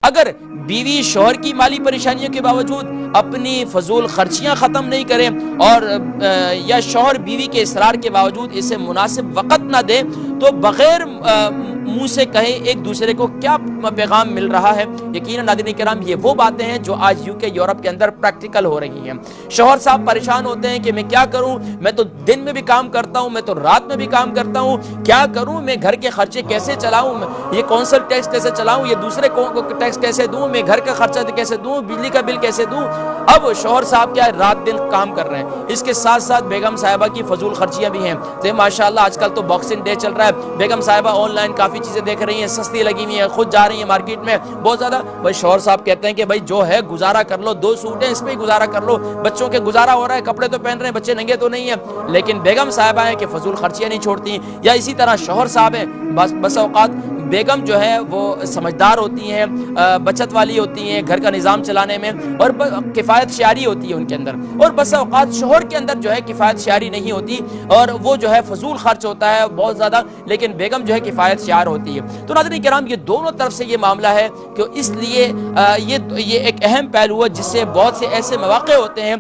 اگر بیوی شوہر کی مالی پریشانیوں کے باوجود اپنی فضول خرچیاں ختم نہیں کرے اور یا شوہر بیوی کے اصرار کے باوجود اسے مناسب وقت نہ دے تو بغیر منہ سے کہے ایک دوسرے کو کیا پیغام مل رہا ہے؟ یقیناً ناظرین کرام یہ وہ باتیں ہیں جو آج یو کے یورپ کے اندر پریکٹیکل ہو رہی ہیں۔ شوہر صاحب پریشان ہوتے ہیں کہ میں کیا کروں، میں تو دن میں بھی کام کرتا ہوں، میں تو رات میں بھی کام کرتا ہوں، کیا کروں، میں گھر کے خرچے کیسے چلاؤں، یہ کونسل ٹیکس کیسے چلاؤں، یہ دوسرے ٹیکس کیسے دوں، میں گھر کا خرچہ کیسے دوں، بجلی کا بل کیسے دوں۔ اب شوہر صاحب کیا رات دن کام کر رہے ہیں، اس کے ساتھ ساتھ بیگم صاحبہ کی فضول خرچیاں بھی ہیں۔ ماشاءاللہ آج کل تو باکسنگ ڈے چل رہا ہے، بیگم صاحبہ آن لائن کافی چیزیں دیکھ رہی ہیں، سستی لگی ہوئی ہیں، خود جا رہی ہیں مارکیٹ میں بہت زیادہ۔ بھائی شوہر صاحب کہتے ہیں کہ بھائی جو ہے گزارا کر لو، 2 سوٹ ہیں اس پہ ہی گزارا کر لو، بچوں کے گزارا ہو رہا ہے، کپڑے تو پہن رہے ہیں، بچے ننگے تو نہیں ہیں۔ لیکن بیگم صاحبہ ہیں کہ فضول خرچیاں نہیں چھوڑتی۔ یا اسی طرح شوہر صاحب ہیں، بس اوقات بیگم جو ہے وہ سمجھدار ہوتی ہیں، بچت والی ہوتی ہیں، گھر کا نظام چلانے میں، اور کفایت شعاری ہوتی ہے ان کے اندر، اور بس اوقات شوہر کے اندر جو ہے کفایت شعاری نہیں ہوتی اور وہ جو ہے فضول خرچ ہوتا ہے بہت زیادہ، لیکن بیگم جو ہے کفایت شعار ہوتی ہے۔ تو ناظرین کرام یہ دونوں طرف سے یہ معاملہ ہے کہ اس لیے یہ ایک اہم پہلو ہے جس سے بہت سے ایسے مواقع ہوتے ہیں